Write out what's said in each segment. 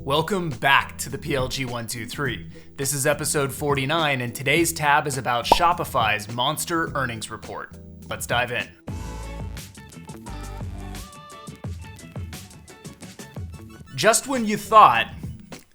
Welcome back to the PLG123. This is episode 49, and today's tab is about Shopify's monster earnings report. Let's dive in. Just when you thought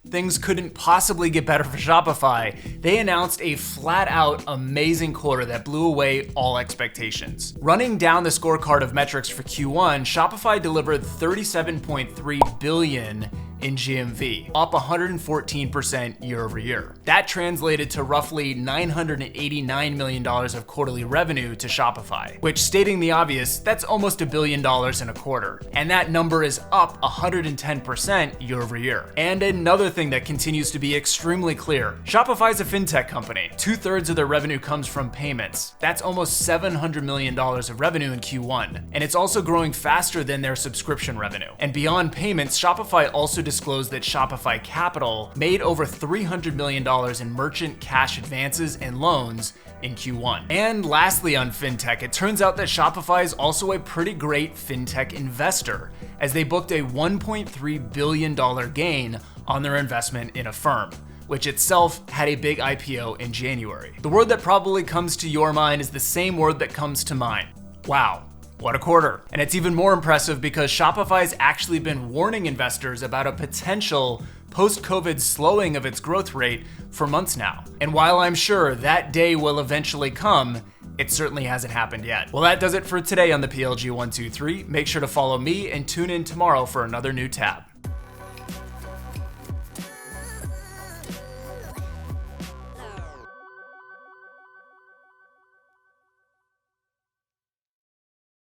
things couldn't possibly get better for Shopify, they announced a flat-out amazing quarter that blew away all expectations. Running down the scorecard of metrics for Q1, Shopify delivered $37.3 billion in GMV, up 114% year over year. That translated to roughly $989 million of quarterly revenue to Shopify, which, stating the obvious, that's almost $1 billion in a quarter. And that number is up 110% year over year. And another thing that continues to be extremely clear, Shopify is a fintech company. 2/3 of their revenue comes from payments. That's almost $700 million of revenue in Q1. And it's also growing faster than their subscription revenue. And beyond payments, Shopify also disclosed that Shopify Capital made over $300 million in merchant cash advances and loans in Q1. And lastly on fintech, it turns out that Shopify is also a pretty great fintech investor, as they booked a $1.3 billion gain on their investment in Affirm, which itself had a big IPO in January. The word that probably comes to your mind is the same word that comes to mine. Wow. What a quarter. And it's even more impressive because Shopify's actually been warning investors about a potential post-COVID slowing of its growth rate for months now. And while I'm sure that day will eventually come, it certainly hasn't happened yet. Well, that does it for today on the PLG123. Make sure to follow me and tune in tomorrow for another new tab.